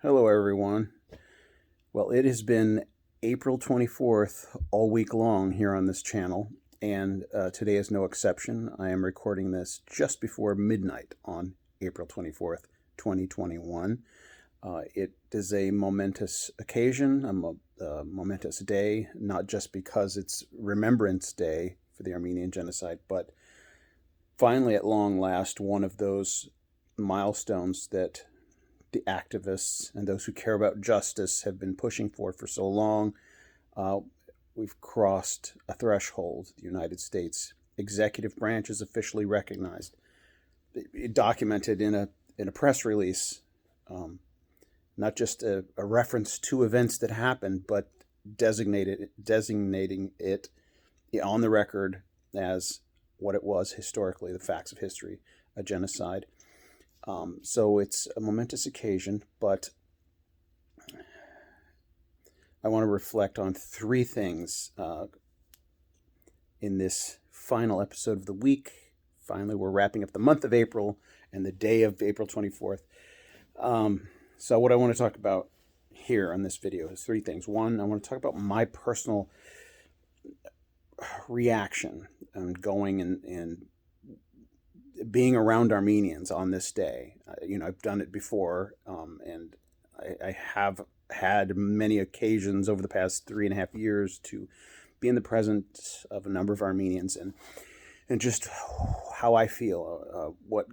Hello, everyone. Well, it has been April 24th all week long here on this channel, and today is no exception. I am recording this just before midnight on April 24th, 2021. It is a momentous occasion, a momentous day, not just because it's Remembrance Day for the Armenian Genocide, but finally, at long last, one of those milestones that the activists and those who care about justice have been pushing for so long. We've crossed a threshold. The United States executive branch is officially recognized. It documented in a press release, not just a reference to events that happened, but designating it on the record as what it was historically, the facts of history, a genocide. So it's a momentous occasion, but I want to reflect on three things in this final episode of the week. Finally, we're wrapping up the month of April and the day of April 24th. So what I want to talk about here on this video is three things. One, I want to talk about my personal reaction and going and being around Armenians on this day. I've done it before, and I have had many occasions over the past 3.5 years to be in the presence of a number of Armenians and just how I feel, what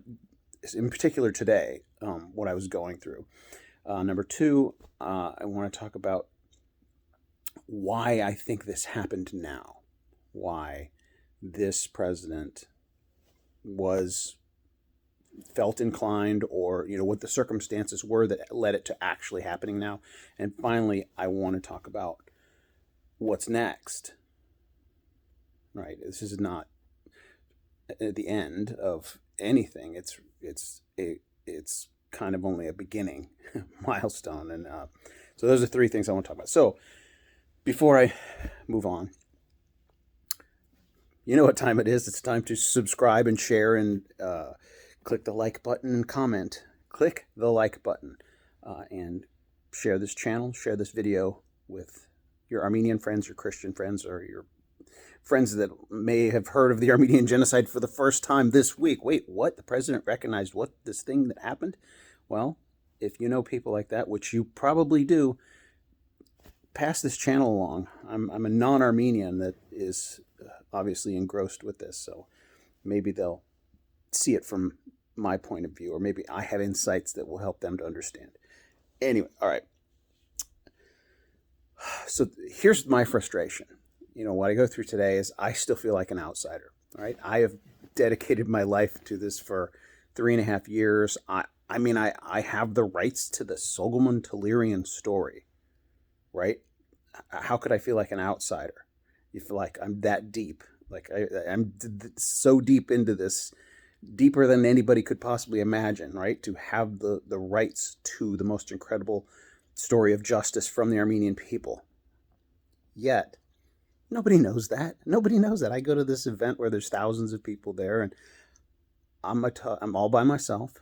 in particular today, what I was going through. Number two, I want to talk about why I think this happened now, why this president felt inclined, or what the circumstances were that led it to actually happening now. And finally, I want to talk about what's next. Right, this is not the end of anything. It's kind of only a beginning milestone. And so those are three things I want to talk about. So before I move on, you know what time it is. It's time to subscribe and share and click the like button and comment. Click the like button and share this channel, share this video with your Armenian friends, your Christian friends, or your friends that may have heard of the Armenian Genocide for the first time this week. Wait, what? The president recognized what? This thing that happened? Well, if you know people like that, which you probably do, pass this channel along. I'm a non-Armenian that is obviously engrossed with this, so maybe they'll see it from my point of view, or maybe I have insights that will help them to understand. Anyway, all right. So here's my frustration. What I go through today is I still feel like an outsider. All right, I have dedicated my life to this for 3.5 years. I have the rights to the Soghomon Tehlirian story, right? How could I feel like an outsider? You feel like I'm that deep. Like I'm so deep into this, deeper than anybody could possibly imagine, right? To have the rights to the most incredible story of justice from the Armenian people. Yet, nobody knows that. Nobody knows that. I go to this event where there's thousands of people there, and I'm all by myself.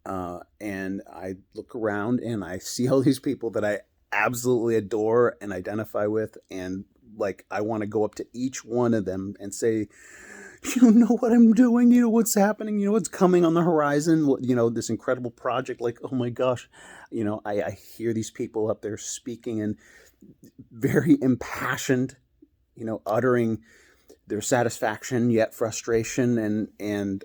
And I look around and I see all these people that I absolutely adore and identify with, and I want to go up to each one of them and say, you know what I'm doing, what's happening, what's coming on the horizon, this incredible project. Oh my gosh, I hear these people up there speaking and very impassioned, uttering their satisfaction yet frustration and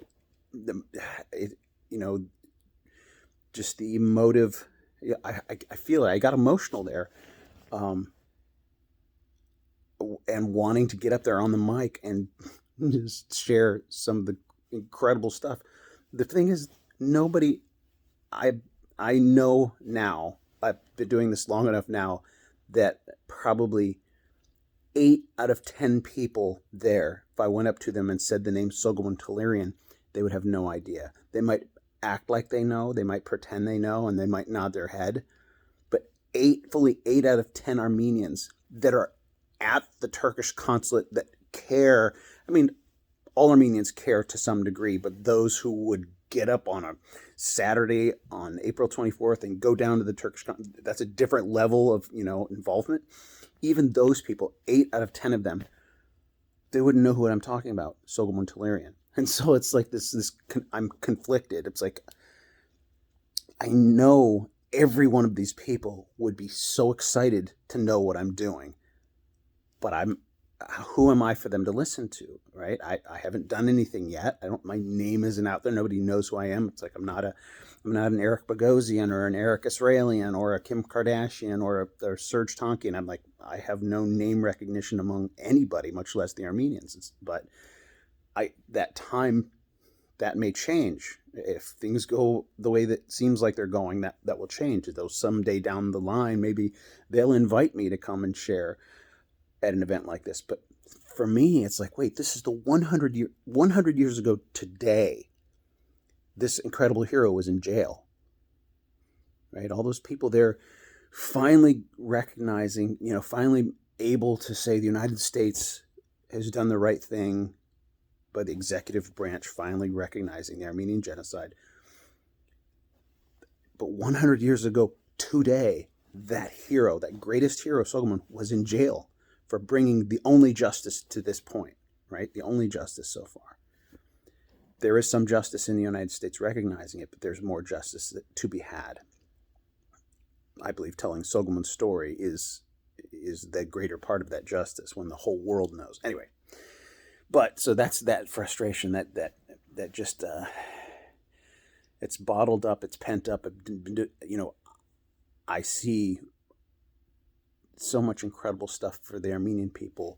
just the emotive. I feel it. I got emotional there. And wanting to get up there on the mic and just share some of the incredible stuff. The thing is, nobody, I know now, I've been doing this long enough now, that probably 8 out of 10 people there, if I went up to them and said the name Soghomon Tehlirian, they would have no idea. They might act like they know, they might pretend they know, and they might nod their head. But fully 8 out of 10 Armenians that are at the Turkish consulate that care. I mean, all Armenians care to some degree, but those who would get up on a Saturday on April 24th and go down to the Turkish, that's a different level of, involvement. Even those people, 8 out of 10 of them, they wouldn't know who I'm talking about, Soghomon Tehlirian. And so it's like I'm conflicted. It's like, I know every one of these people would be so excited to know what I'm doing, but who am I for them to listen to, right? I haven't done anything yet. My name isn't out there. Nobody knows who I am. It's like, I'm not an Eric Bogosian or an Eric Israelian or a Kim Kardashian or a Serge Tonkian. I'm like, I have no name recognition among anybody, much less the Armenians. But that may change. If things go the way that seems like they're going, that will change. Though someday down the line, maybe they'll invite me to come and share at an event like this. But for me, it's like, wait, this is the 100 years ago today, this incredible hero was in jail, right? All those people there finally recognizing, finally able to say the United States has done the right thing by the executive branch finally recognizing the Armenian genocide. But 100 years ago today, that hero, that greatest hero, Soghomon, was in jail for bringing the only justice to this point, right? The only justice so far. There is some justice in the United States recognizing it, but there's more justice to be had. I believe telling Soghomon's story is the greater part of that justice when the whole world knows. Anyway, but so that's that frustration that just it's bottled up, it's pent up. I see so much incredible stuff for the Armenian people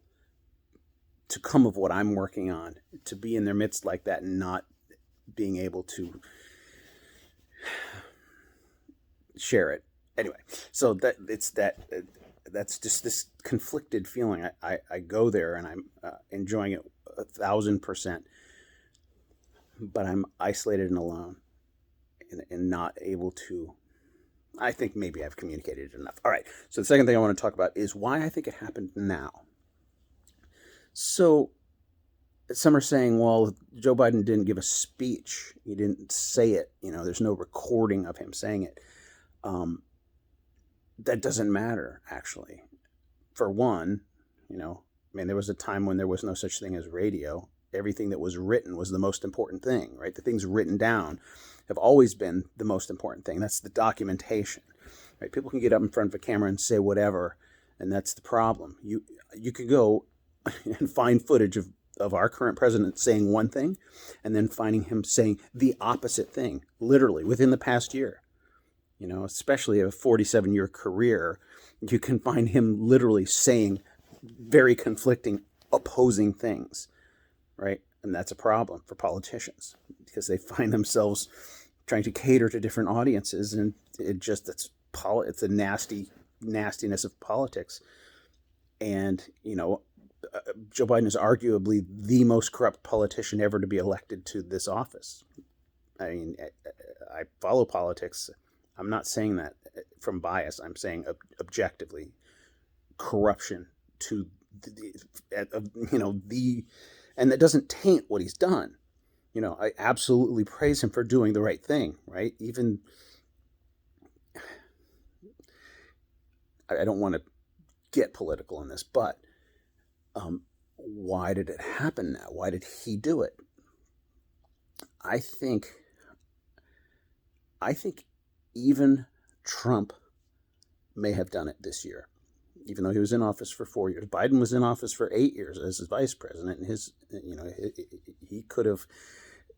to come of what I'm working on, to be in their midst like that and not being able to share it. Anyway, so that's just this conflicted feeling. I go there and I'm enjoying it 1,000%, but I'm isolated and alone and not able to. I think maybe I've communicated enough. All right. So the second thing I want to talk about is why I think it happened now. So some are saying, well, Joe Biden didn't give a speech. He didn't say it. There's no recording of him saying it. That doesn't matter, actually. For one, there was a time when there was no such thing as radio. Everything that was written was the most important thing, right? The things written down have always been the most important thing. That's the documentation, right? People can get up in front of a camera and say whatever, and that's the problem. You could go and find footage of our current president saying one thing and then finding him saying the opposite thing, literally, within the past year. Especially a 47-year career, you can find him literally saying very conflicting, opposing things, right? And that's a problem for politicians because they find themselves trying to cater to different audiences, and it's the nastiness of politics. And Joe Biden is arguably the most corrupt politician ever to be elected to this office. I mean, I follow politics. I'm not saying that from bias. I'm saying objectively, corruption to and that doesn't taint what he's done. I absolutely praise him for doing the right thing, right? Even I don't want to get political in this, but why did it happen now? Why did he do it? I think even Trump may have done it this year, even though he was in office for 4 years. Biden was in office for 8 years as his vice president, and he could have,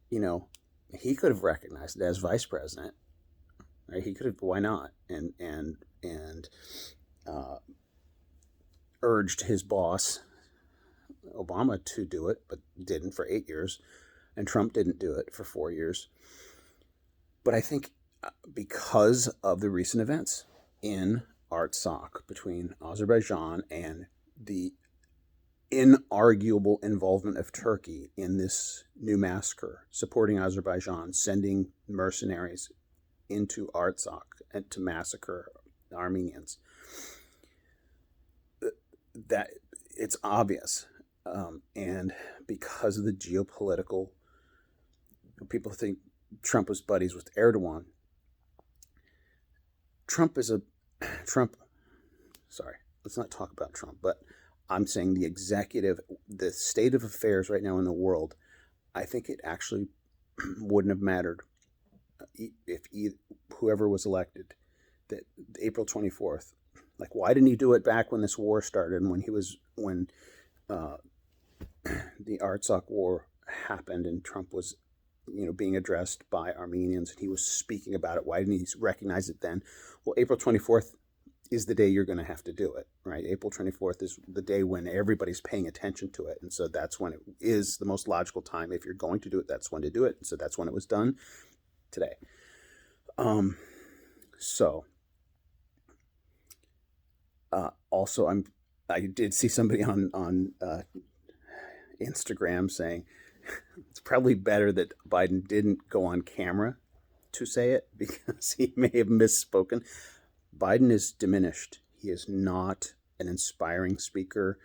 he could have recognized it as vice president, right? He could have, why not? And urged his boss, Obama, to do it, but didn't for 8 years, and Trump didn't do it for 4 years. But I think because of the recent events in Artsakh between Azerbaijan and the inarguable involvement of Turkey in this new massacre, supporting Azerbaijan, sending mercenaries into Artsakh and to massacre the Armenians, that it's obvious. And because of the geopolitical, people think Trump was buddies with Erdogan. Sorry, let's not talk about Trump, but I'm saying the state of affairs right now in the world, I think it actually wouldn't have mattered if whoever was elected, that April 24th. Like, why didn't he do it back when this war started, and when the Artsakh war happened and Trump was, being addressed by Armenians and he was speaking about it? Why didn't he recognize it then? Well, April 24th is the day you're going to have to do it, right? April 24th is the day when everybody's paying attention to it. And so that's when it is the most logical time. If you're going to do it, that's when to do it. And so that's when it was done today. Also, I did see somebody on Instagram saying it's probably better that Biden didn't go on camera to say it because he may have misspoken. Biden is diminished. He is not an inspiring speaker.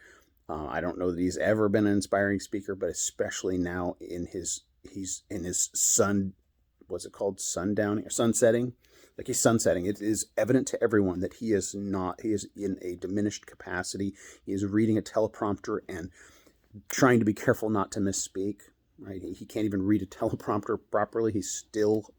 I don't know that he's ever been an inspiring speaker, but especially now he's in his sundowning or sunsetting? Like, he's sunsetting. It is evident to everyone that he is in a diminished capacity. He is reading a teleprompter and trying to be careful not to misspeak, right? He can't even read a teleprompter properly. He still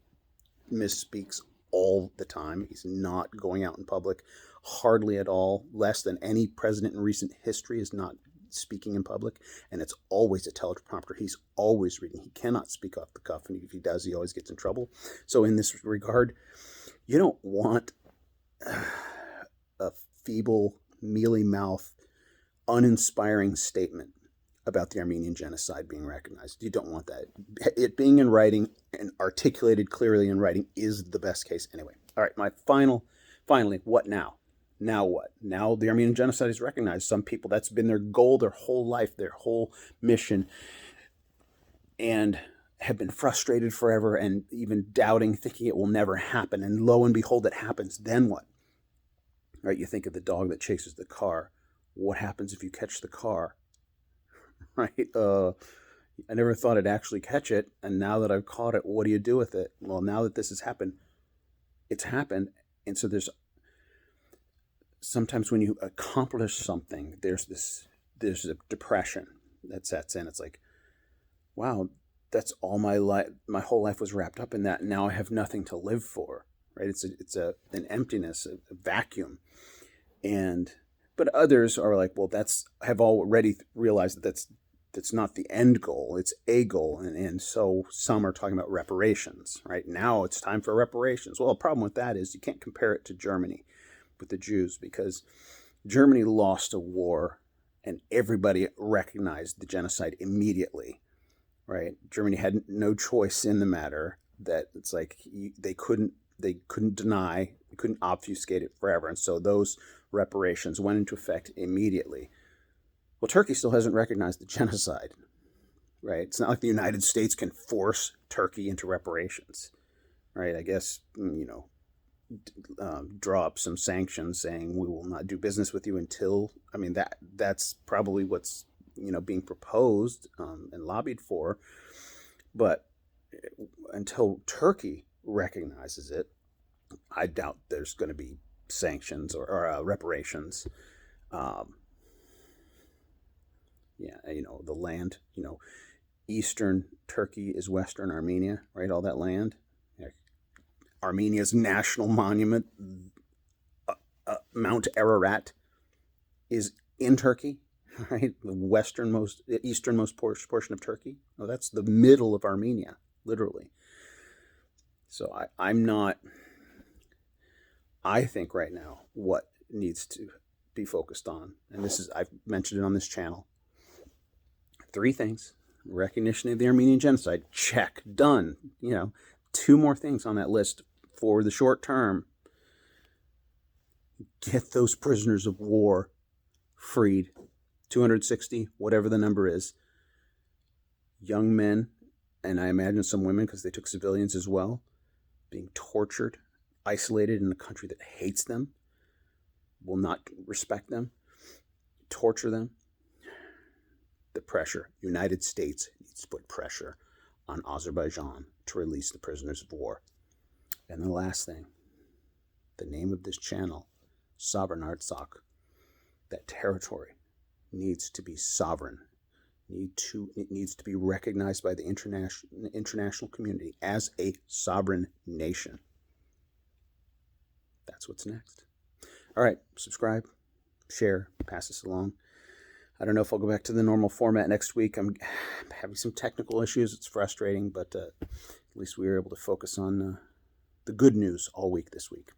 misspeaks all the time. He's not going out in public hardly at all. Less than any president in recent history is not speaking in public, and it's always a teleprompter. He's always reading. He cannot speak off the cuff, and if he does, he always gets in trouble. So in this regard, you don't want a feeble, mealy-mouthed, uninspiring statement about the Armenian genocide being recognized. You don't want that. It being in writing and articulated clearly in writing is the best case anyway. All right, finally, what now? Now what? Now the Armenian genocide is recognized. Some people, that's been their goal their whole life, their whole mission, and have been frustrated forever and even doubting, thinking it will never happen. And lo and behold, it happens. Then what? Right? You think of the dog that chases the car. What happens if you catch the car? Right? I never thought I'd actually catch it. And now that I've caught it, what do you do with it? Well, now that this has happened, it's happened. And so sometimes when you accomplish something, there's a depression that sets in. It's like, wow, that's all my life. My whole life was wrapped up in that. And now I have nothing to live for, right? It's an emptiness, a vacuum. But others are like, well, have already realized that that's not the end goal. It's a goal. And so some are talking about reparations, right? Now it's time for reparations. Well, the problem with that is you can't compare it to Germany with the Jews, because Germany lost a war and everybody recognized the genocide immediately, right? Germany had no choice in the matter. That it's like they couldn't deny, they couldn't obfuscate it forever. And so those reparations went into effect immediately. Well, Turkey still hasn't recognized the genocide, right? It's not like the United States can force Turkey into reparations, right? I guess, draw up some sanctions saying we will not do business with you until, that's probably what's, being proposed and lobbied for. But until Turkey recognizes it, I doubt there's going to be sanctions or reparations. The land, Eastern Turkey is Western Armenia, right? All that land. Armenia's national monument, Mount Ararat, is in Turkey, right? The easternmost portion of Turkey. Oh, that's the middle of Armenia, literally. So I think right now what needs to be focused on, and I've mentioned it on this channel, 3 things. Recognition of the Armenian genocide, check, done. 2 more things on that list for the short term. Get those prisoners of war freed. 260, whatever the number is. Young men, and I imagine some women, because they took civilians as well, being tortured, isolated in a country that hates them, will not respect them, torture them. The pressure. United States needs to put pressure on Azerbaijan to release the prisoners of war. And the last thing, the name of this channel, Sovereign Artsakh, that territory needs to be sovereign. It needs to be recognized by the international community as a sovereign nation. That's what's next. All right, subscribe, share, pass this along. I don't know if I'll go back to the normal format next week. I'm having some technical issues. It's frustrating, but at least we were able to focus on the good news all week this week.